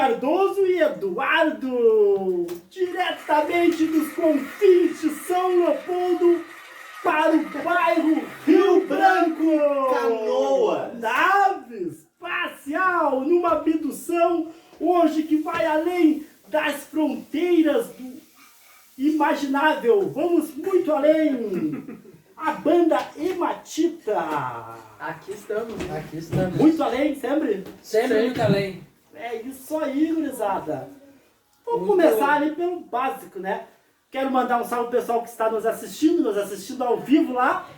Cardoso e Eduardo, diretamente dos confins de São Leopoldo para o bairro Rio Branco. Canoas. Nave espacial numa abdução hoje que vai além das fronteiras do imaginável. Vamos muito além. A banda Hematita. Aqui estamos. Aqui estamos. Muito além, sempre? Sempre muito além. É isso aí, gurizada. Vamos Muito começar ali pelo básico, né? Quero mandar um salve pro pessoal que está nos assistindo ao vivo lá.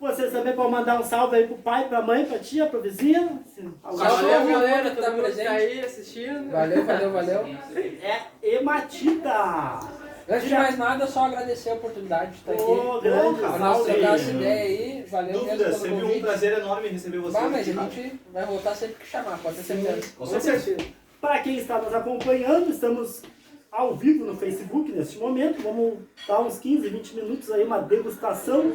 Vocês também podem mandar um salve aí pro pai, pra mãe, pra tia, pra vizinha. Valeu, galera, que todo tá mundo presente. tá aí assistindo. Valeu. É Hematita. Antes de mais nada, só agradecer a oportunidade de estar aqui. Grande Pra nós salve. trocar essa ideia aí. Valeu Dúvidas, mesmo sempre pelo um convite. prazer enorme receber vocês. Mas a gente vai voltar sempre que chamar, pode ter certeza. Com certeza. Para quem está nos acompanhando, estamos ao vivo no Facebook neste momento. Vamos dar uns 15, 20 minutos aí, uma degustação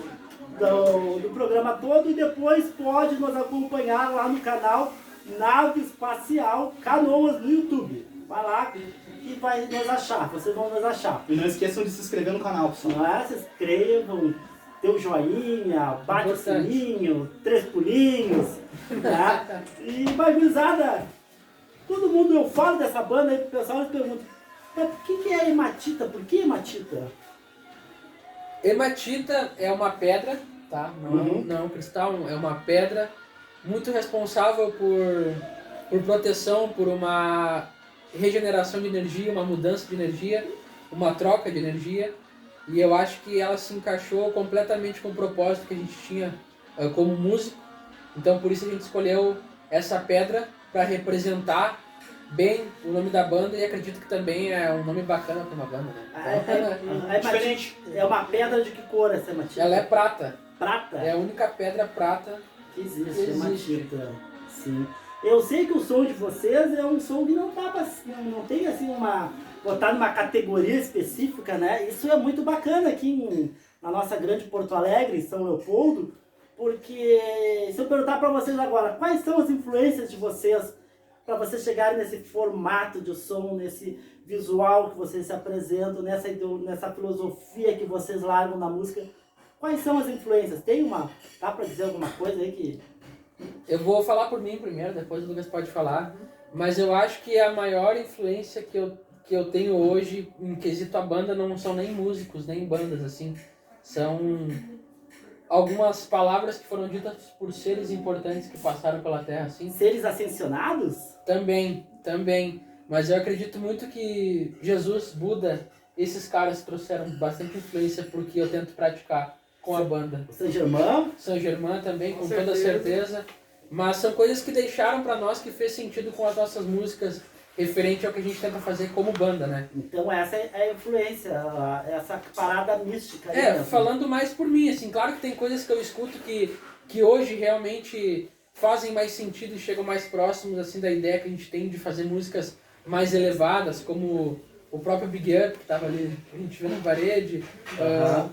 do programa todo. E depois pode nos acompanhar lá no canal Nave Espacial Canoas no YouTube. Vai lá e vai nos achar, vocês vão nos achar. E não esqueçam de se inscrever no canal, pessoal. Não é? Se inscrevam, dê o joinha, bate o Importante. sininho, 3 pulinhos, tá? E bagulhada, todo mundo, eu falo dessa banda aí pro pessoal e pergunto, mas por que é Hematita? Por que Hematita? Hematita é uma pedra, tá? Não é um cristal, é uma pedra muito responsável por proteção, por uma regeneração de energia, uma mudança de energia, uma troca de energia. E eu acho que ela se encaixou completamente com o propósito que a gente tinha como músico. Então por isso a gente escolheu essa pedra para representar bem o nome da banda, e acredito que também é um nome bacana para uma banda, né? Diferente. É uma pedra de que cor essa Hematita? Ela é prata. Prata? É a única pedra prata Que existe, Existe. Hematita. Sim. Eu sei que o som de vocês é um som que não não tem assim botar numa categoria específica, né? Isso é muito bacana aqui na nossa grande Porto Alegre, em São Leopoldo, porque se eu perguntar para vocês agora, quais são as influências de vocês para vocês chegarem nesse formato de som, nesse visual que vocês se apresentam, nessa filosofia que vocês largam na música, quais são as influências? Dá para dizer alguma coisa aí que... Eu vou falar por mim primeiro, depois o Lucas pode falar. Mas eu acho que a maior influência que eu tenho hoje em quesito a banda não são nem músicos, nem bandas, assim. São algumas palavras que foram ditas por seres importantes que passaram pela Terra, assim. Seres ascensionados? Também. Mas eu acredito muito que Jesus, Buda, esses caras trouxeram bastante influência porque eu tento praticar com a banda. Saint-Germain? Saint-Germain também, com Com toda certeza. certeza. Mas são coisas que deixaram pra nós, que fez sentido com as nossas músicas, referente ao que a gente tenta fazer como banda, né? Então essa é a influência, essa parada mística. aí É, mesmo. falando mais por mim, assim, claro que tem coisas que eu escuto que hoje realmente fazem mais sentido e chegam mais próximos, assim, da ideia que a gente tem de fazer músicas mais elevadas, como o próprio Big Up, que tava ali, que a gente vê na parede,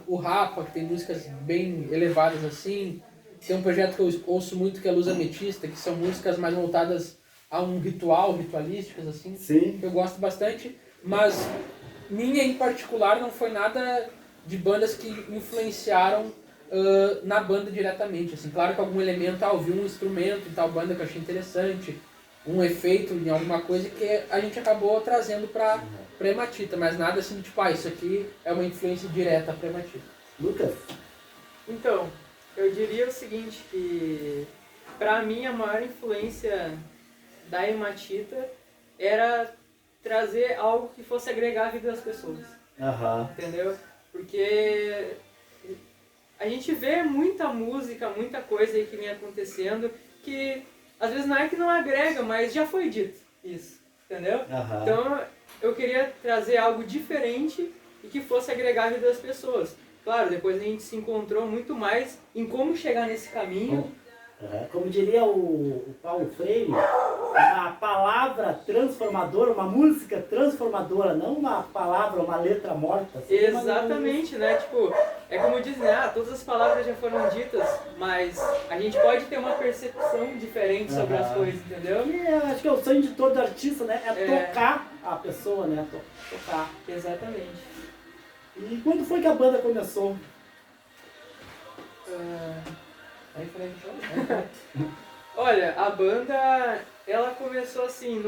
o Rapa, que tem músicas bem elevadas assim. Tem um projeto que eu ouço muito, que é Luz Ametista, que são músicas mais voltadas a um ritualísticas, assim, Sim. que eu gosto bastante. Mas minha em particular não foi nada de bandas que influenciaram na banda diretamente. Assim. Claro que algum elemento, eu vi um instrumento em tal banda que eu achei interessante, um efeito em alguma coisa que a gente acabou trazendo pra Hematita, mas nada assim, tipo, isso aqui é uma influência direta pra Hematita. Lucas? Então, eu diria o seguinte, que pra mim a maior influência da Hematita era trazer algo que fosse agregar a vida das pessoas, Aham. entendeu? Porque a gente vê muita música, muita coisa aí que vem acontecendo, que às vezes não é que não agrega, mas já foi dito isso, entendeu? Aham. Então eu queria trazer algo diferente e que fosse agregar a vida das pessoas. Claro, depois a gente se encontrou muito mais em como chegar nesse caminho Como diria o Paulo Freire, uma palavra transformadora, uma música transformadora, não uma palavra, uma letra morta. Exatamente, né? Tipo, é como dizem, né? Todas as palavras já foram ditas, mas a gente pode ter uma percepção diferente sobre as coisas, entendeu? E eu acho que é o sonho de todo artista, né? É tocar a pessoa, né? Tocar. Exatamente. E quando foi que a banda começou? Aí frente. Olha, a banda, ela começou assim,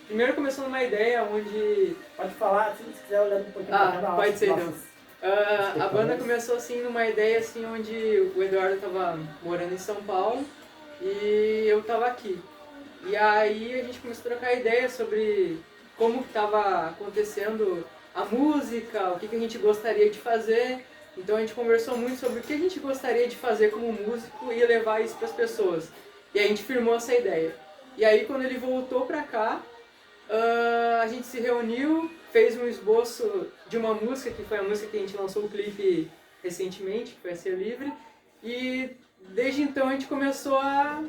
primeiro começou numa ideia onde... Pode falar, se você quiser olhando um pouquinho pra cá, pode ser então. nossas- A banda começou assim numa ideia assim onde o Eduardo estava morando em São Paulo e eu estava aqui. E aí a gente começou a trocar ideias sobre como estava acontecendo a música, o que a gente gostaria de fazer. Então a gente conversou muito sobre o que a gente gostaria de fazer como músico e levar isso para as pessoas. E a gente firmou essa ideia. E aí quando ele voltou para cá, a gente se reuniu, fez um esboço de uma música, que foi a música que a gente lançou o clipe recentemente, que foi a Ser Livre. E desde então a gente começou a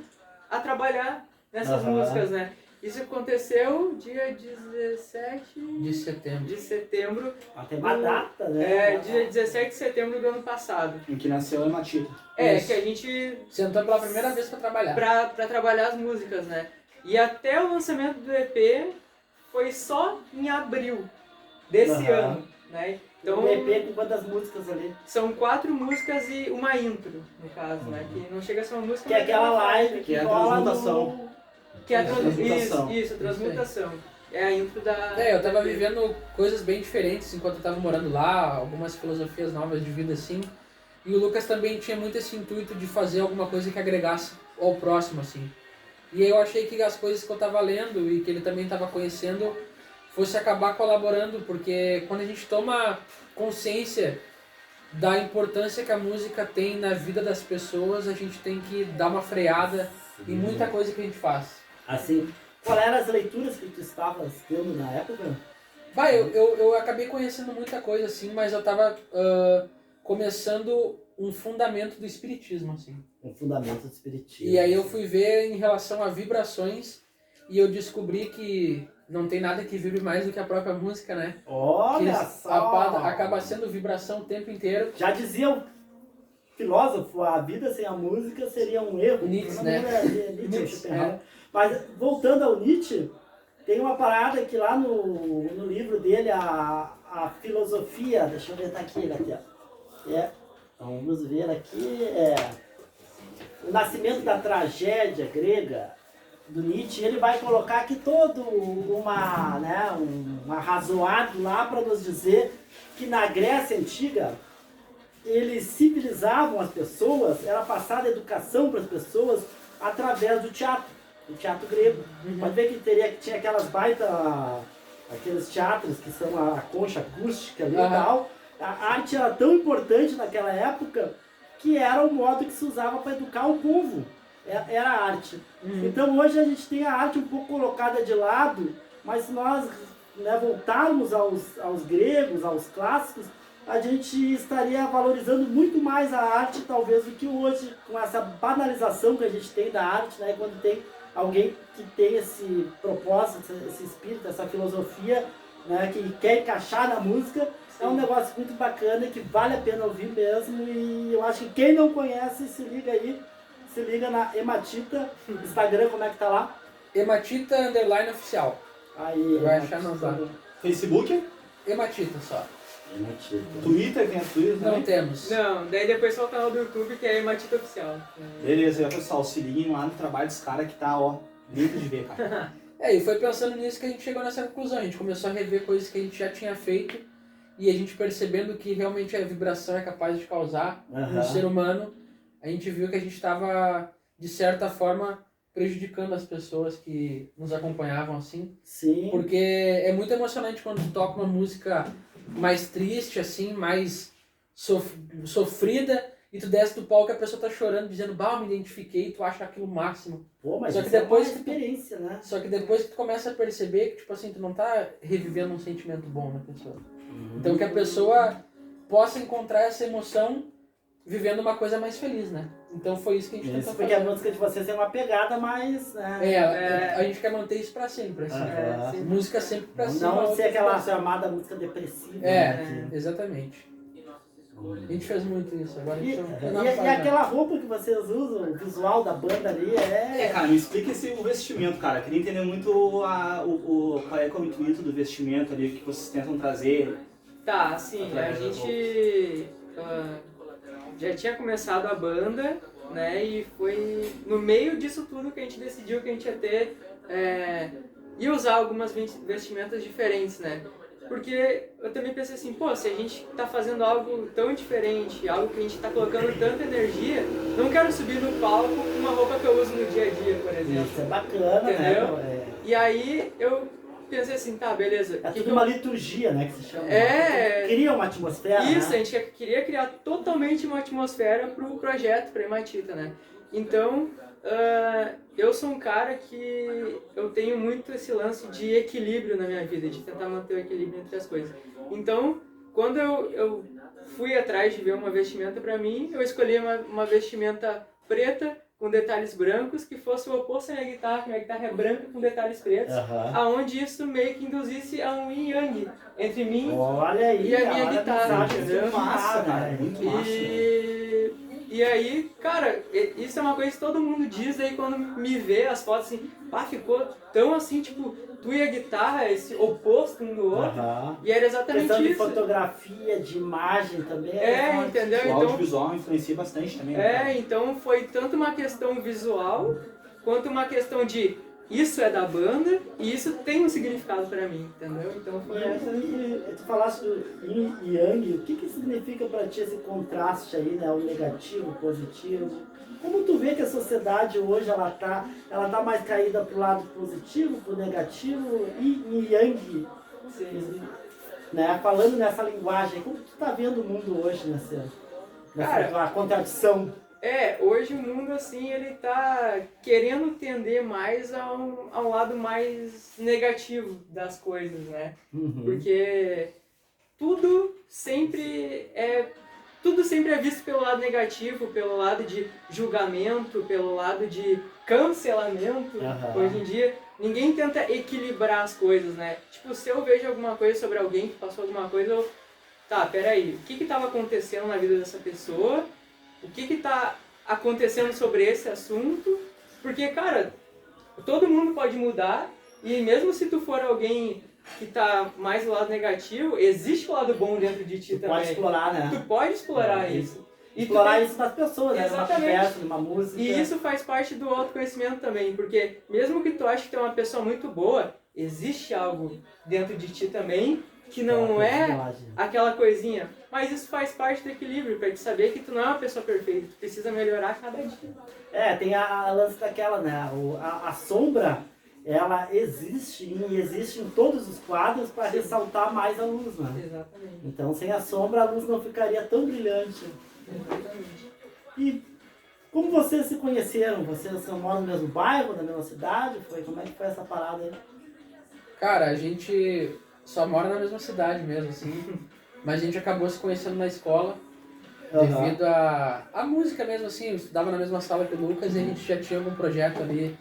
trabalhar nessas músicas, né? Isso aconteceu dia 17 De setembro. Até uma data, né? dia 17 de setembro do ano passado. Em que nasceu a Hematita. Isso. Que a gente... Sentou pela primeira vez pra trabalhar. Pra trabalhar as músicas, né? E até o lançamento do EP foi só em abril desse ano, né? Então, o EP com quantas músicas ali? São 4 músicas e uma intro, no caso, né? Que não chega a ser uma música... Que é mas aquela uma live faixa. que é a rola transmutação. Que é a Transmutação. Isso, a transmutação. É a intro da... Eu tava vivendo coisas bem diferentes enquanto eu tava morando lá, algumas filosofias novas de vida assim. E o Lucas também tinha muito esse intuito de fazer alguma coisa que agregasse ao próximo, assim. E eu achei que as coisas que eu tava lendo e que ele também tava conhecendo fosse acabar colaborando, porque quando a gente toma consciência da importância que a música tem na vida das pessoas, a gente tem que dar uma freada em muita coisa que a gente faz. Assim, qual eram as leituras que tu estavas tendo na época? Eu acabei conhecendo muita coisa, assim, mas eu tava começando um fundamento do espiritismo, assim. Um fundamento do espiritismo. E aí eu fui ver em relação a vibrações e eu descobri que não tem nada que vibre mais do que a própria música, né? Olha Que só! acaba sendo vibração o tempo inteiro. Já dizia o filósofo, a vida sem a música seria um erro. Nietzsche, Não né? é Nietzsche, Nietzsche, Schopenhauer. Mas voltando ao Nietzsche, tem uma parada que lá no livro dele, a filosofia, deixa eu ver, tá aqui, ó. Vamos ver aqui, o nascimento da tragédia grega do Nietzsche, ele vai colocar aqui todo um arrazoado lá para nos dizer que na Grécia Antiga eles civilizavam as pessoas, era passada a educação para as pessoas através do teatro grego. Pode ver que tinha aquelas aqueles teatros que são a concha acústica ali e tal. A arte era tão importante naquela época que era o modo que se usava para educar o povo. Era a arte. Então hoje a gente tem a arte um pouco colocada de lado, mas se nós voltarmos aos gregos, aos clássicos, a gente estaria valorizando muito mais a arte talvez do que hoje, com essa banalização que a gente tem da arte, né? Quando tem alguém que tem esse propósito, esse espírito, essa filosofia, né? Que quer encaixar na música. É um negócio muito bacana que vale a pena ouvir mesmo, e eu acho que quem não conhece, se liga aí, se liga na Hematita, Instagram, como é que tá lá? Hematita _oficial. Aí, Vai achar não dá. Facebook? Hematita só. Hematita. Twitter, tem a Twitter Não também? temos. Não, daí depois só o canal do YouTube, que é Hematita Oficial. Beleza, pessoal, se liguem lá no trabalho dos caras que tá, ó, lindo de ver, cara. E foi pensando nisso que a gente chegou nessa conclusão. A gente começou a rever coisas que a gente já tinha feito e a gente percebendo que realmente a vibração é capaz de causar no ser humano, a gente viu que a gente estava, de certa forma, prejudicando as pessoas que nos acompanhavam, assim. Sim. Porque é muito emocionante quando tu toca uma música mais triste, assim, mais sofrida, e tu desce do palco e a pessoa tá chorando, dizendo, me identifiquei, e tu acha aquilo o máximo. Pô, mas Só que isso depois é uma experiência, né? Só que depois que tu começa a perceber que, tipo assim, tu não tá revivendo um sentimento bom na pessoa. Então que a pessoa possa encontrar essa emoção vivendo uma coisa mais feliz, né? Então foi isso que a gente Isso tentou porque a fazer. música de vocês é uma pegada mais... A gente quer manter isso pra sempre, assim. Aham. Música sempre pra cima. Não ser aquela outra- chamada música depressiva. É, né, que- exatamente. A gente fez muito isso, agora a E, gente e, não e faz mais. aquela roupa que vocês usam, o visual da banda ali Cara, me explica o vestimento, cara. Queria entender muito qual é o intuito do vestimento ali, o que vocês tentam trazer. Tá, assim, a Através da gente já tinha começado a banda, né, e foi no meio disso tudo que a gente decidiu que a gente ia ter, ia usar algumas vestimentas diferentes, né, porque eu também pensei assim, pô, se a gente tá fazendo algo tão diferente, algo que a gente tá colocando tanta energia, não quero subir no palco com uma roupa que eu uso no dia a dia, por exemplo. isso é bacana, Entendeu? né? E aí eu pensei assim, tá, beleza. É que tudo que uma eu- liturgia, né, que se chama. É. Cria uma atmosfera, Isso, né? a gente queria criar totalmente uma atmosfera pro projeto, pra Hematita, né? Então, eu sou um cara que eu tenho muito esse lance de equilíbrio na minha vida, de tentar manter o equilíbrio entre as coisas. Então, quando eu fui atrás de ver uma vestimenta pra mim, eu escolhi uma vestimenta preta com detalhes brancos, que fosse o oposto da minha guitarra, que minha guitarra é branca com detalhes pretos, Aham. aonde isso meio que induzisse a um yin yang entre mim Olha aí, e a minha olha guitarra, mensagem entendeu? muito massa, cara. Muito massa. E aí, cara, isso é uma coisa que todo mundo diz aí quando me vê as fotos assim, pá, ficou tão assim, tipo, tu e a guitarra, esse oposto um do outro. Aham. E era exatamente Questão de isso. fotografia, de imagem também. Entendeu? O Então, audiovisual influencia bastante também. né? então foi tanto uma questão visual, quanto uma questão de isso é da banda e isso tem um significado pra mim, entendeu? Então foi essa. E tu falaste do yin e yang, o que significa pra ti esse contraste aí, né? O negativo, o positivo? Como tu vê que a sociedade hoje ela tá mais caída pro lado positivo, pro negativo, yin e yang, Sim. né? Falando nessa linguagem, como tu tá vendo o mundo hoje nessa Cara, contradição? Hoje o mundo, assim, ele tá querendo tender mais a um lado mais negativo das coisas, né? Uhum. Porque tudo sempre é visto pelo lado negativo, pelo lado de julgamento, pelo lado de cancelamento. Aham. Hoje em dia, ninguém tenta equilibrar as coisas, né? Tipo, se eu vejo alguma coisa sobre alguém que passou alguma coisa, eu... Tá, peraí, o que estava acontecendo na vida dessa pessoa? O que está acontecendo sobre esse assunto? Porque, cara, todo mundo pode mudar e mesmo se tu for alguém que tá mais do lado negativo, existe o lado bom dentro de ti Tu também. pode explorar, né? Tu pode explorar isso. E tu Explorar tem- isso nas pessoas, né? Numa Exatamente. conversa, numa música. E isso faz parte do autoconhecimento também, porque mesmo que tu ache que tu é uma pessoa muito boa, existe algo dentro de ti também que não é aquela coisinha, mas isso faz parte do equilíbrio, pra te saber que tu não é uma pessoa perfeita, tu precisa melhorar cada dia. Tem a lance daquela, né? A sombra, ela existe e existe em todos os quadros para ressaltar mais a luz, né? Exatamente. Então, sem a sombra, a luz não ficaria tão brilhante. Exatamente. E como vocês se conheceram? Vocês moram no mesmo bairro, na mesma cidade? Como é que foi essa parada aí? Cara, a gente só mora na mesma cidade mesmo, assim. Mas a gente acabou se conhecendo na escola devido à música mesmo, assim. Eu estudava na mesma sala que o Lucas e a gente já tinha algum projeto ali.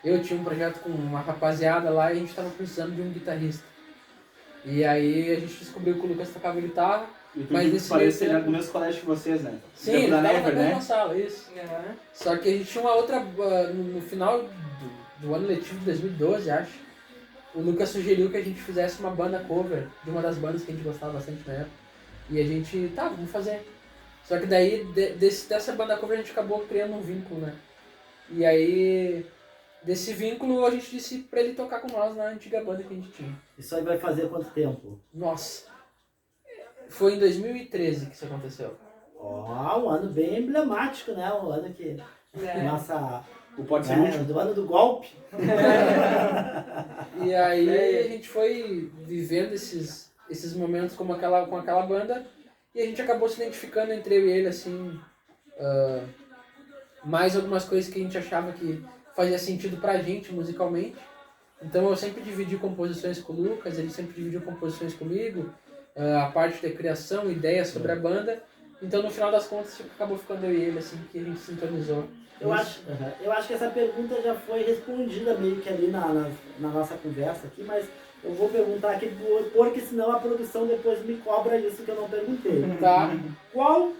Eu tinha um projeto com uma rapaziada lá e a gente estava precisando de um guitarrista. E aí a gente descobriu que o Lucas tocava guitarra. E tu Mas que nesse parece meio ser tempo- do mesmo colégio que vocês, né? Sim, Tempo ele da estava na Never, mesma né? sala, isso. Só que a gente tinha uma outra, no final do ano letivo de 2012, acho, o Lucas sugeriu que a gente fizesse uma banda cover de uma das bandas que a gente gostava bastante na época. E a gente, tá, vamos fazer. Só que daí, dessa banda cover, a gente acabou criando um vínculo, né? E aí, desse vínculo, a gente disse pra ele tocar com nós na antiga banda que a gente tinha. Isso aí vai fazer quanto tempo? Nossa! Foi em 2013 que isso aconteceu. Um ano bem emblemático, né? Um ano que... Nossa... Pode ser útil. do ano do golpe. E aí a gente foi vivendo esses momentos com aquela banda e a gente acabou se identificando entre eu e ele, assim, mais algumas coisas que a gente achava que fazia sentido pra gente musicalmente. Então eu sempre dividi composições com o Lucas, ele sempre dividiu composições comigo, a parte da criação, ideias sobre a banda, Então no final das contas acabou ficando eu e ele, assim, que a gente sintonizou. Eu acho que essa pergunta já foi respondida meio que ali na nossa conversa aqui, mas eu vou perguntar aqui porque senão a produção depois me cobra isso que eu não perguntei. Tá? Qual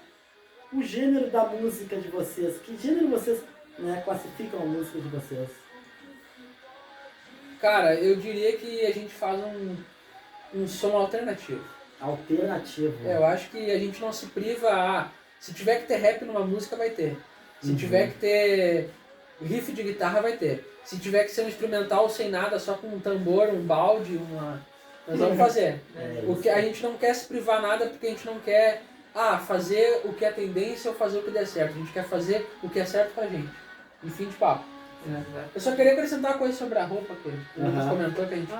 o gênero da música de vocês? Que gênero vocês, né, classificam a música de vocês? Cara, eu diria que a gente faz um som alternativo. Alternativo. Eu acho que a gente não se priva se tiver que ter rap numa música, vai ter. Se tiver que ter riff de guitarra, vai ter. Se tiver que ser um instrumental sem nada, só com um tambor, um balde, nós vamos fazer. O que a gente não quer se privar nada porque a gente não quer fazer o que é tendência ou fazer o que der certo. A gente quer fazer o que é certo pra gente. E fim de papo. Eu só queria acrescentar uma coisa sobre a roupa que o Lucas comentou que a gente...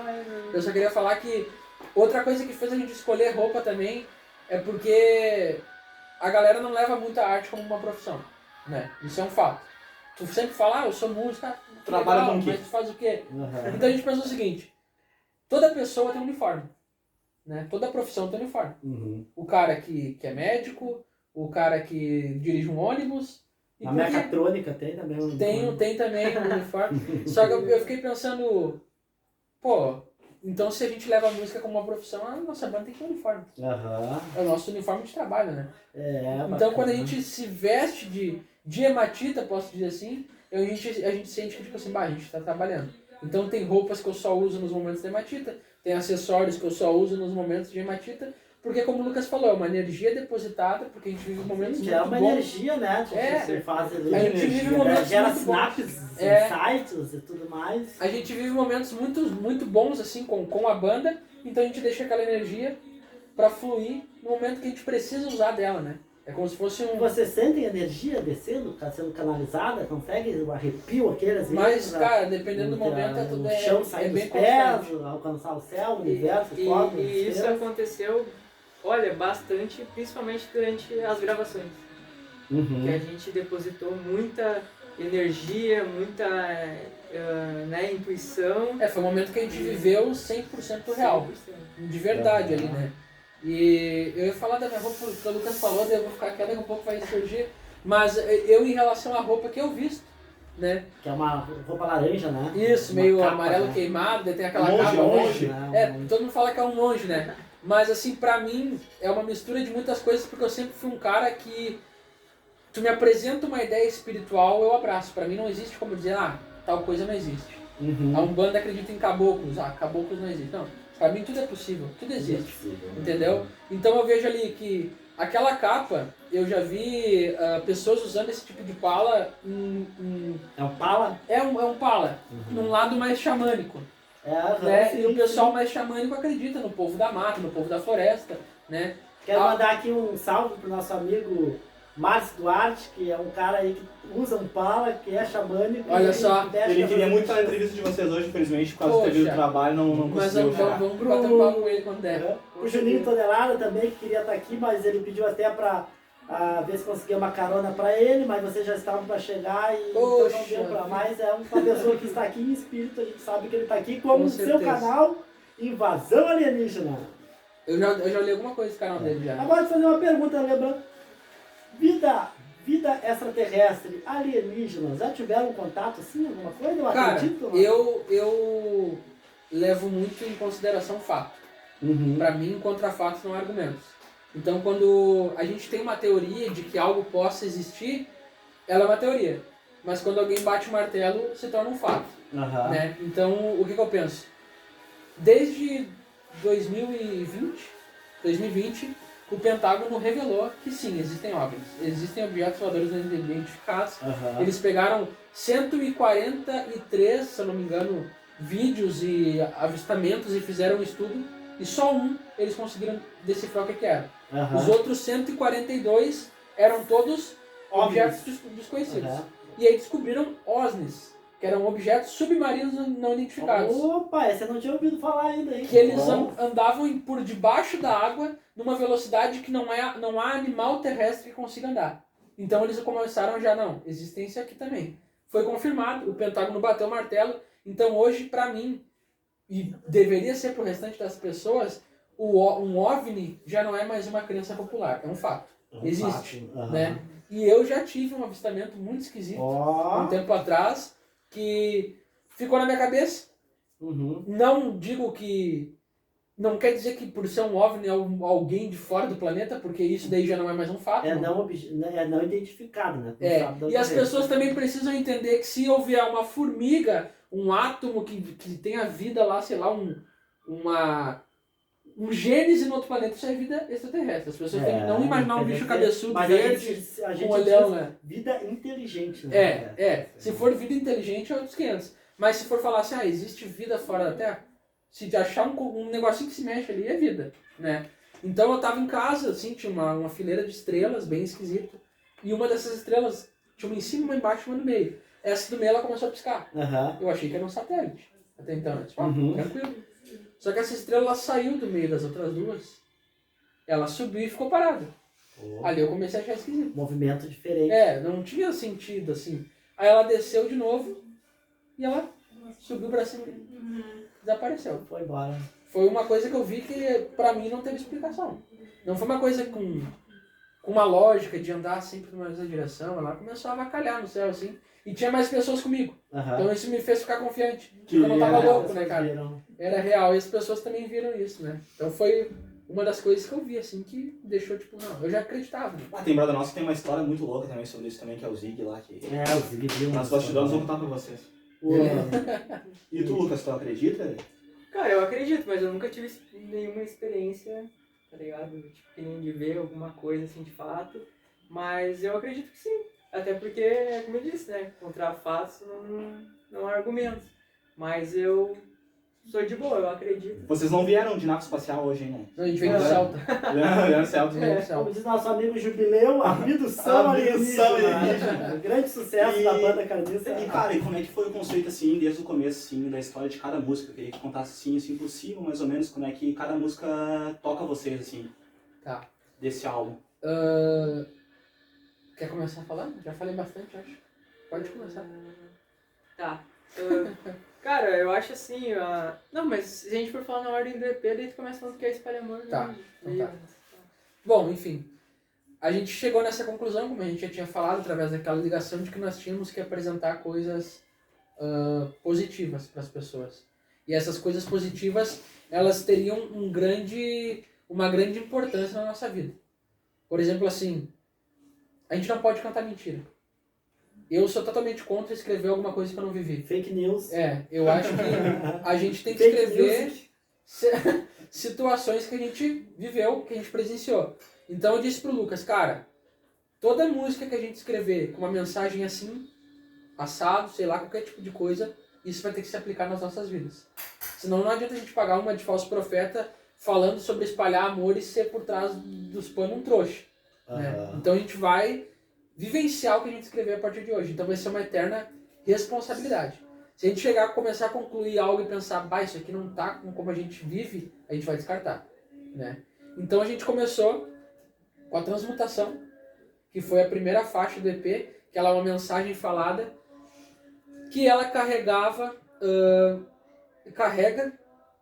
Eu só queria falar que outra coisa que fez a gente escolher roupa também é porque a galera não leva muito a arte como uma profissão, né? Isso é um fato. Tu sempre fala, eu sou músico, Trabalha com o quê? mas tu faz o quê? Então a gente pensou o seguinte, toda pessoa tem um uniforme, né? Toda profissão tem um uniforme. O cara que é médico, o cara que dirige um ônibus... A mecatrônica tem também um uniforme. Tem também um uniforme. Só que eu fiquei pensando, então se a gente leva a música como uma profissão, a nossa banda tem que ter um uniforme. É o nosso uniforme de trabalho, né? Então quando a gente se veste de hematita, posso dizer assim, a gente sente que tipo assim, a gente está trabalhando. Então tem roupas que eu só uso nos momentos de hematita, tem acessórios que eu só uso nos momentos de hematita, porque como o Lucas falou, é uma energia depositada, porque a gente vive momentos muito bons. É uma energia, né? Você faz a gente vive momentos gera muito sinapses, bons. insights e tudo mais. A gente vive momentos muito, muito bons assim com a banda, então a gente deixa aquela energia pra fluir no momento que a gente precisa usar dela, né? É como se fosse um... Você sente energia descendo, sendo canalizada? Consegue o arrepio aqueles? Mas, cara, dependendo do momento, é tudo o chão sair bem dos pés, constante. alcançar o céu, o universo, fogo, e isso aconteceu, olha, bastante, principalmente durante as gravações. Que a gente depositou muita energia, muita intuição. Foi um momento que a gente viveu 100% real. 100%. De verdade ali, né? E eu ia falar da minha roupa, porque o Lucas falou, daí eu vou ficar quieto, daqui a pouco vai surgir. Mas eu, em relação à roupa que eu visto, né? Que é uma roupa laranja, né? Isso, uma meio capa, amarelo né? queimado, daí tem aquela Monge, capa. monge. Todo mundo fala que é um monge, né? Mas assim, pra mim, é uma mistura de muitas coisas, porque eu sempre fui um cara que... Tu me apresenta uma ideia espiritual, eu abraço. Pra mim não existe como dizer, tal coisa não existe. A Umbanda acredita em caboclos, caboclos não existe. Não, pra mim tudo é possível, tudo existe, entendeu? Então eu vejo ali que aquela capa, eu já vi pessoas usando esse tipo de pala É um pala? É um pala, num lado mais xamânico. Sim, e o pessoal mais xamânico acredita no povo da mata, no povo da floresta, né? Quero mandar aqui um salve pro nosso amigo Márcio Duarte, que é um cara aí que usa um pala, que é xamânico. Olha só, ele queria muito estar na entrevista de vocês hoje, infelizmente, por causa do devido trabalho, não mas conseguiu. Vamos bater um papo com ele quando der. O Juninho Tonelada também, que queria estar aqui, mas ele pediu até pra ver se conseguia uma carona pra ele, mas vocês já estavam pra chegar e então não deu pra mais. É uma pessoa que está aqui em espírito, a gente sabe que ele está aqui, como o seu canal Invasão Alienígena. Eu já li alguma coisa do canal dele já. Agora vou fazer uma pergunta, lembrando. Vida extraterrestre, alienígenas, já tiveram contato assim, alguma coisa? Eu acredito. Eu levo muito em consideração fato. Pra mim, contra fatos não há argumentos. Então, quando a gente tem uma teoria de que algo possa existir, ela é uma teoria. Mas quando alguém bate o martelo, se torna um fato. Né? Então, o que eu penso? Desde 2020, o Pentágono revelou que sim, existem OVNIs. Existem objetos voadores não identificados. Eles pegaram 143, se eu não me engano, vídeos e avistamentos e fizeram um estudo. E só eles conseguiram decifrar o que era. Os outros 142 eram todos objetos desconhecidos. E aí descobriram OSNIs, que eram objetos submarinos não identificados. Opa, essa eu não tinha ouvido falar ainda, hein? Que eles andavam por debaixo da água numa velocidade que não há animal terrestre que consiga andar. Então eles começaram existem isso aqui também. Foi confirmado, o Pentágono bateu o martelo. Então hoje, pra mim, e deveria ser pro restante das pessoas, um OVNI já não é mais uma crença popular, é um fato. Existe, fato. né? E eu já tive um avistamento muito esquisito um tempo atrás que ficou na minha cabeça. Não digo que... Não quer dizer que por ser um OVNI é alguém de fora do planeta, porque isso daí já não é mais um fato. É não identificado, né? Não sabe de onde E as veio. pessoas também precisam entender que se houver uma formiga, um átomo que tenha vida lá, sei lá, um gênese no outro planeta, isso é vida extraterrestre. As pessoas têm que não imaginar um bicho cabeçudo, mas verde, a gente com olhão, diz né? vida inteligente, né? Se for vida inteligente, é outros 500. Mas se for falar assim, existe vida fora da Terra, se achar um negocinho que se mexe ali, é vida, né? Então eu tava em casa, assim, tinha uma fileira de estrelas, bem esquisita, e uma dessas estrelas tinha uma em cima, uma embaixo e uma no meio. Essa do meio, ela começou a piscar. Eu achei que era um satélite, até então. Eu disse, tranquilo. Só que essa estrela, ela saiu do meio das outras duas, ela subiu e ficou parada. Ali eu comecei a achar esquisito. Movimento diferente. Não tinha sentido, assim. Aí ela desceu de novo, e ela subiu pra cima e desapareceu. Foi embora. Foi uma coisa que eu vi que pra mim não teve explicação. Não foi uma coisa com uma lógica de andar sempre numa mesma direção. Ela começou a avacalhar no céu, assim. E tinha mais pessoas comigo. Então isso me fez ficar confiante. Porque eu não tava louco, né, cara? Era real. E as pessoas também viram isso, né? Então foi uma das coisas que eu vi, assim, que deixou, tipo, não, eu já acreditava. Né? Tem um brother nosso que tem uma história muito louca também sobre isso também, que é o Zig lá. O Zig viu. Nas bastidores vou contar pra vocês. E tu, Lucas, tu acredita? Cara, eu acredito, mas eu nunca tive nenhuma experiência, tá ligado? Tipo, que nem de ver alguma coisa assim de fato. Mas eu acredito que sim. Até porque, como eu disse, né? Contra fatos não há argumentos. Mas eu sou de boa, eu acredito. Vocês não vieram de nave espacial hoje, hein, né? Não, a gente veio do Celta. Vieram do Celta. Como diz nosso amigo Jubileu, abdução alienígena. Grande sucesso da banda Carniça. E cara, e como é que foi o conceito assim, desde o começo assim, da história de cada música? Eu queria que contasse assim por cima, mais ou menos, como é que cada música toca vocês, assim, desse álbum. Quer começar a falar? Já falei bastante, acho. Pode começar. Tá. Cara, eu acho assim, não, mas se a gente for falar na ordem do EP, daí tu começa falando que é Espalha Amor. Tá. Bom, enfim. A gente chegou nessa conclusão, como a gente já tinha falado, através daquela ligação, de que nós tínhamos que apresentar coisas positivas para as pessoas. E essas coisas positivas, elas teriam uma grande importância na nossa vida. Por exemplo, assim, a gente não pode cantar mentira. Eu sou totalmente contra escrever alguma coisa que eu não vivi. Fake news. Eu acho que a gente tem que escrever situações que a gente viveu, que a gente presenciou. Então eu disse pro Lucas, cara, toda música que a gente escrever com uma mensagem assim, assado, sei lá, qualquer tipo de coisa, isso vai ter que se aplicar nas nossas vidas. Senão não adianta a gente pagar uma de falso profeta falando sobre espalhar amor e ser por trás dos panos um trouxa. Né? Então a gente vai vivenciar o que a gente escrever a partir de hoje. Então vai ser uma eterna responsabilidade. Se a gente chegar a começar a concluir algo e pensar, isso aqui não tá como a gente vive, a gente vai descartar. Né? Então a gente começou com a Transmutação, que foi a primeira faixa do EP, que ela é uma mensagem falada, que ela carrega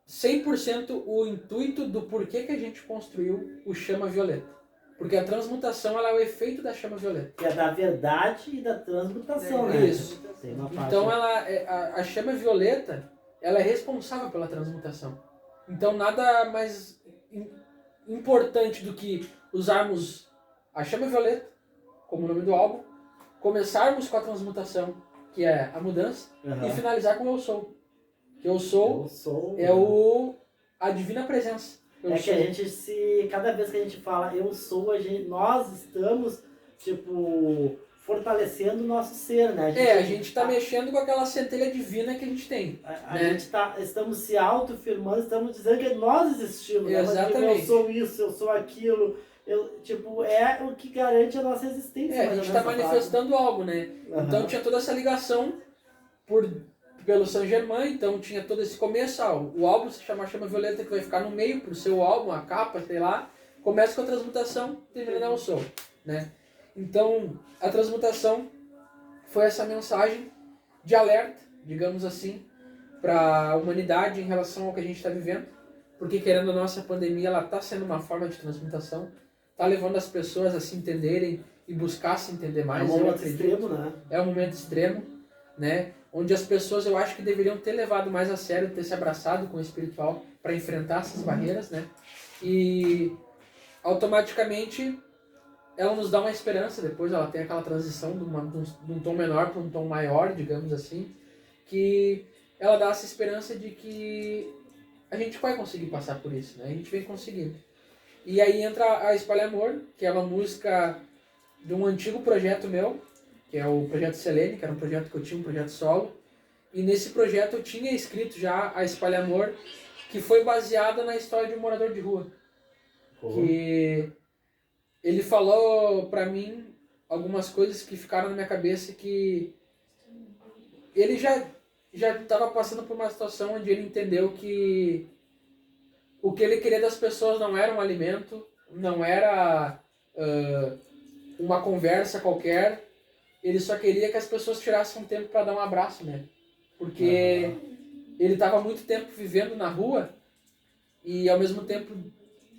100% o intuito do porquê que a gente construiu o Chama Violeta. Porque a transmutação, ela é o efeito da chama violeta. Que é da verdade e da transmutação, né? Isso. Tem uma parte... Então a chama violeta, ela é responsável pela transmutação. Então nada mais importante do que usarmos a chama violeta, como o nome do álbum, começarmos com a transmutação, que é a mudança, e finalizar com o Eu Sou. Que Eu Sou é a divina presença. Que a gente cada vez que a gente fala eu sou, nós estamos, tipo, fortalecendo o nosso ser, né? A gente está mexendo com aquela centelha divina que a gente tem. Estamos se autoafirmando, estamos dizendo que nós existimos. Exatamente. Né? Eu sou isso, eu sou aquilo. É o que garante a nossa existência. A gente está manifestando algo, né? Então tinha toda essa ligação pelo Saint Germain, então tinha todo esse começo, o álbum se chama Chama Violeta, que vai ficar no meio pro seu álbum, a capa, sei lá, começa com a transmutação, termina no Eu Sou, né? Então, a transmutação foi essa mensagem de alerta, digamos assim, para a humanidade em relação ao que a gente está vivendo, porque querendo ou não, essa pandemia, ela está sendo uma forma de transmutação, tá levando as pessoas a se entenderem e buscar se entender mais. É um momento extremo, né? É um momento extremo, né? Onde as pessoas, eu acho que deveriam ter levado mais a sério, ter se abraçado com o espiritual para enfrentar essas barreiras, né? E automaticamente ela nos dá uma esperança, depois ela tem aquela transição de um tom menor para um tom maior, digamos assim, que ela dá essa esperança de que a gente vai conseguir passar por isso, né? A gente vem conseguindo. E aí entra a Espalha Amor, que é uma música de um antigo projeto meu, que é o Projeto Selene, que era um projeto que eu tinha, um projeto solo. E nesse projeto eu tinha escrito já a Espalha Amor, que foi baseada na história de um morador de rua. Que ele falou pra mim algumas coisas que ficaram na minha cabeça, que ele já estava passando por uma situação onde ele entendeu que o que ele queria das pessoas não era um alimento, não era uma conversa qualquer, ele só queria que as pessoas tirassem um tempo para dar um abraço nele. Porque ele estava muito tempo vivendo na rua e ao mesmo tempo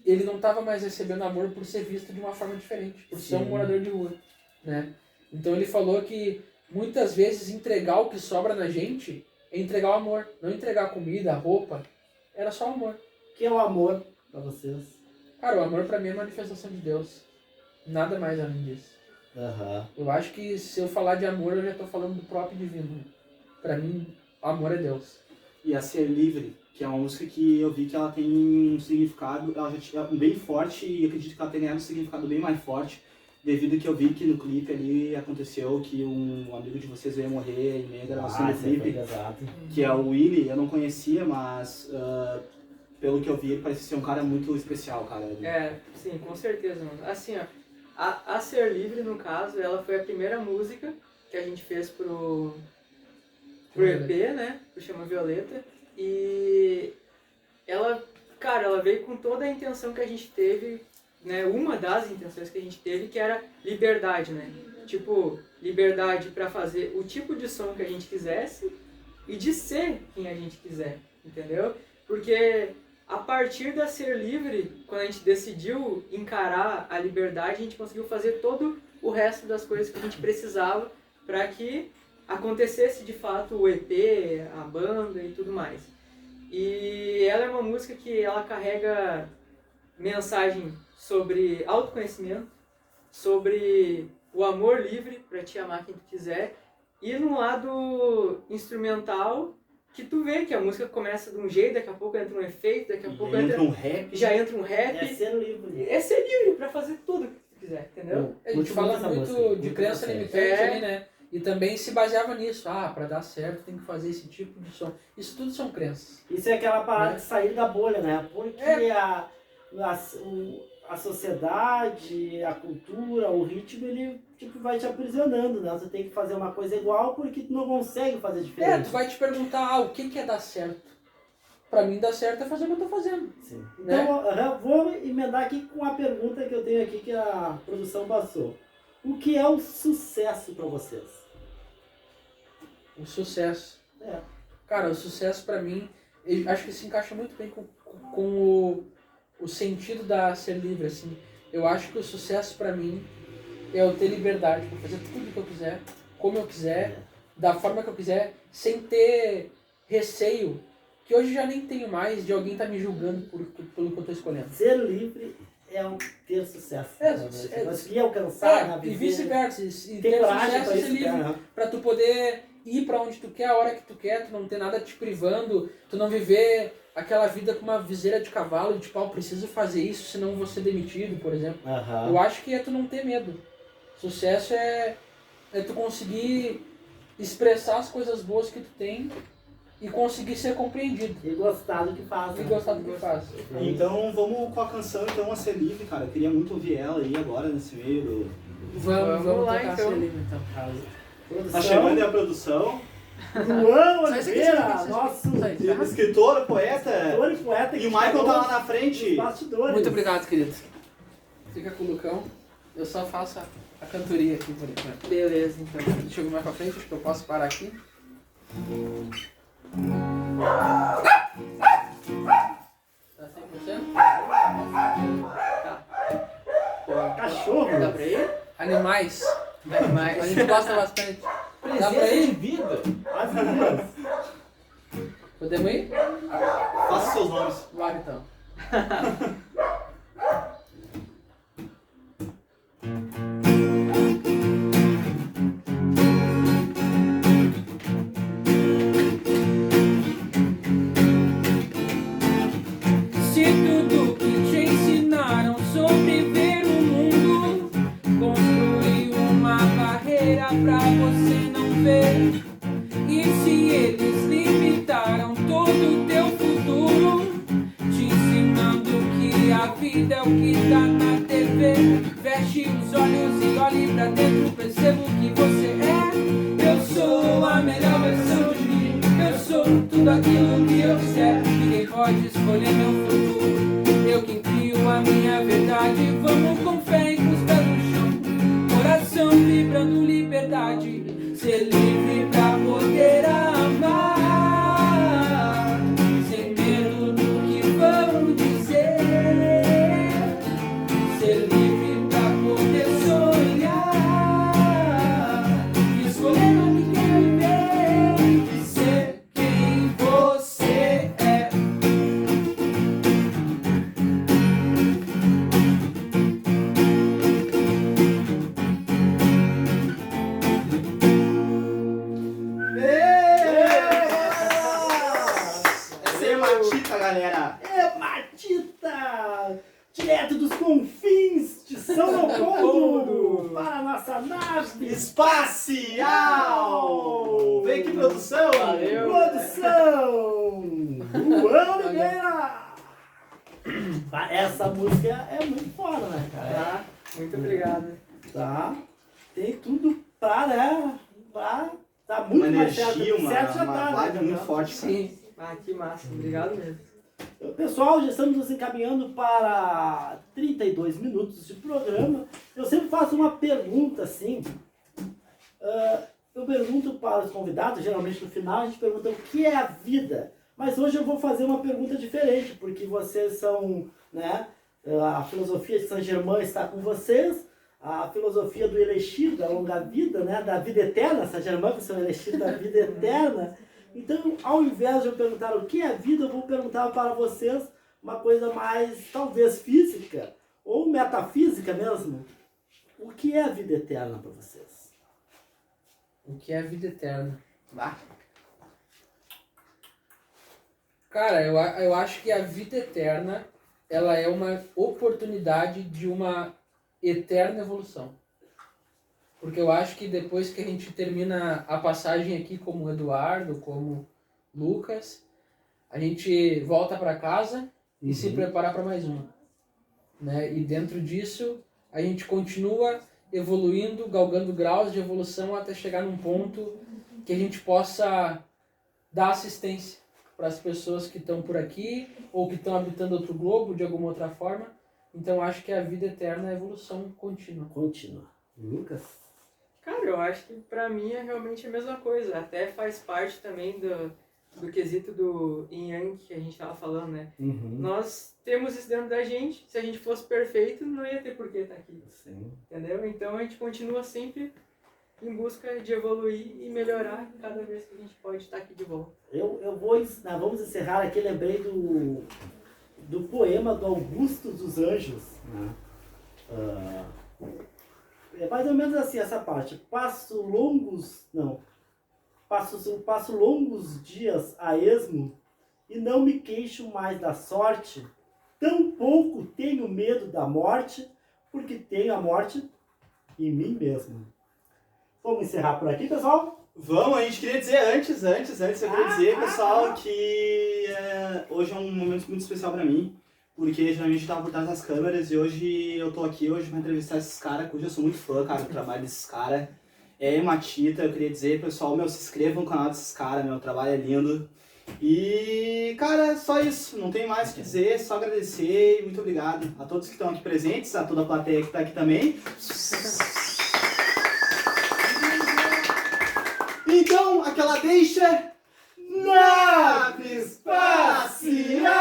ele não estava mais recebendo amor por ser visto de uma forma diferente, por ser um morador de rua, né? Então ele falou que muitas vezes entregar o que sobra na gente é entregar o amor, não entregar a comida, a roupa, era só o amor. O que é o amor pra vocês? Cara, o amor pra mim é manifestação de Deus, nada mais além disso. Eu acho que se eu falar de amor, eu já estou falando do próprio divino. Pra mim, amor é Deus. E a Ser Livre, que é uma música que eu vi que ela tem um significado, ela já tinha bem forte, e acredito que ela tenha um significado bem mais forte, devido que eu vi que no clipe ali aconteceu que um amigo de vocês veio morrer em meio da gravação do clipe, que é o Willy. Eu não conhecia, mas pelo que eu vi ele parece ser um cara muito especial, cara. Sim, com certeza, mano. Assim, ó, a Ser Livre, no caso, ela foi a primeira música que a gente fez pro EP, né? Pro Chama Violeta. E ela, cara, ela veio com toda a intenção que a gente teve, né? Uma das intenções que a gente teve, que era liberdade, né? Tipo, liberdade para fazer o tipo de som que a gente quisesse e de ser quem a gente quiser, entendeu? Porque a partir da Ser Livre, quando a gente decidiu encarar a liberdade, a gente conseguiu fazer todo o resto das coisas que a gente precisava para que acontecesse de fato o EP, a banda e tudo mais. E ela é uma música que ela carrega mensagem sobre autoconhecimento, sobre o amor livre para te amar quem tu quiser, e no lado instrumental, que tu vê que a música começa de um jeito, daqui a pouco entra um efeito, daqui a pouco entra um rap. Já entra um rap. É ser livre. É ser livre pra fazer tudo que tu quiser, entendeu? A gente fala muito de crença limitante ali, né? E também se baseava nisso. Pra dar certo tem que fazer esse tipo de som. Isso tudo são crenças. Isso é aquela parada de sair da bolha, né? Porque a sociedade, a cultura, o ritmo, ele tipo, vai te aprisionando, né? Você tem que fazer uma coisa igual porque tu não consegue fazer diferente. Tu vai te perguntar, o que é dar certo? Pra mim, dar certo é fazer o que eu tô fazendo. Sim. Né? Então, eu vou emendar aqui com a pergunta que eu tenho aqui, que a produção passou. O que é o sucesso pra vocês? O sucesso. Cara, o sucesso pra mim, eu acho que se encaixa muito bem com o sentido da Ser Livre, assim. Eu acho que o sucesso pra mim é eu ter liberdade pra fazer tudo que eu quiser, como eu quiser, da forma que eu quiser, sem ter receio, que hoje já nem tenho mais, de alguém tá me julgando pelo que eu tô escolhendo. Ser livre é ter sucesso. Conseguir alcançar na vida. E vice-versa. E ter coragem sucesso pra é isso, ser livre. Pra tu poder ir pra onde tu quer, a hora que tu quer, tu não ter nada te privando, tu não viver aquela vida com uma viseira de cavalo, de tipo, preciso fazer isso, senão vou ser demitido, por exemplo. Eu acho que é tu não ter medo. Sucesso é tu conseguir expressar as coisas boas que tu tem e conseguir ser compreendido. E gostar do que faz. Então vamos com a canção, então, a Ser Livre, cara. Eu queria muito ouvir ela aí agora, nesse meio do... Vamos lá, tocar então. Ser Livre, então. Tá chegando aí a produção. Luan Oliveira, nosso escritor, poeta. e poeta. E o Michael tá lá na frente. Muito obrigado, querido. Fica com o Lucão. Eu só faço a cantoria aqui por enquanto. Beleza, então. Deixa eu vir mais pra frente, acho que eu posso parar aqui. Tá 100%? Tá. animais. A Mas, gente gosta bastante. Dá pra Presença de ir? vida. As meninas. Podemos ir? Faça seus nomes. Vai então. Se tudo que te ensinaram sobre ver o mundo construiu uma barreira pra você não ver, e se eles limitaram todo o teu futuro, te ensinando que a vida é o que tá na TV, feche os olhos e olhe pra dentro, perceba o que você é. Eu sou a melhor versão de mim, eu sou tudo aquilo que eu quiser, ninguém pode escolher meu futuro, eu quem crio a minha verdade. Vamos com fé e com os pés no chão, coração vibrando liberdade, ser livre pra poder amar, sem medo do que vão dizer, ser livre pra poder sonhar, escolher o que quer viver e ser quem você é. Essa é Matita, galera. É Matita! Direto dos confins de São Leopoldo para a nossa nave Espacial! Vem aqui, produção! Valeu. produção! Luan Oliveira! Essa música é muito foda, né, cara? tá? Muito obrigado. Tá? Tem tudo pra, né? Pra dar Uma muito mais certo. energia, uma Certo já tá, vibe né, muito cara? forte, cara. Sim. Ah, que massa. Obrigado mesmo. Pessoal, já estamos nos encaminhando para 32 minutos de programa. Eu sempre faço uma pergunta assim. Eu pergunto para os convidados, geralmente no final a gente pergunta o que é a vida. Mas hoje eu vou fazer uma pergunta diferente, porque vocês são, né? A filosofia de Saint-Germain está com vocês. A filosofia do Elixir, da longa vida, né? Da vida eterna. Saint-Germain, que é o Elixir da vida eterna. Então, ao invés de eu perguntar o que é a vida, eu vou perguntar para vocês uma coisa mais, talvez, física ou metafísica mesmo. O que é a vida eterna para vocês? O que é a vida eterna? Cara, eu acho que a vida eterna, ela é uma oportunidade de uma eterna evolução. Porque eu acho que depois que a gente termina a passagem aqui como Eduardo, como Lucas, a gente volta para casa e se prepara para mais uma. Né? E dentro disso, a gente continua evoluindo, galgando graus de evolução até chegar num ponto que a gente possa dar assistência para as pessoas que estão por aqui ou que estão habitando outro globo de alguma outra forma. Então acho que a vida eterna é a evolução contínua. Contínua. Lucas? Cara, eu acho que pra mim é realmente a mesma coisa. Até faz parte também do quesito do Yin Yang que a gente tava falando, né? Nós temos isso dentro da gente. Se a gente fosse perfeito, não ia ter por que estar aqui. Sim. Entendeu? Então a gente continua sempre em busca de evoluir e melhorar cada vez que a gente pode estar aqui de volta. Vamos encerrar aqui, lembrei do poema do Augusto dos Anjos. É mais ou menos assim essa parte. Passo longos dias a esmo e não me queixo mais da sorte. Tampouco tenho medo da morte, porque tenho a morte em mim mesmo. Vamos encerrar por aqui, pessoal? Vamos, a gente queria dizer antes, eu queria dizer, pessoal, que hoje é um momento muito especial pra mim, porque geralmente eu tava por trás das câmeras e hoje eu tô aqui hoje pra entrevistar esses caras, cujo eu sou muito fã, cara, do trabalho desses caras. É Matita, eu queria dizer, pessoal, se inscrevam no canal desses caras, meu trabalho é lindo. E, cara, só isso, não tem mais o que dizer, só agradecer e muito obrigado a todos que estão aqui presentes, a toda a plateia que tá aqui também. Então, aquela deixa... Nave Espacial!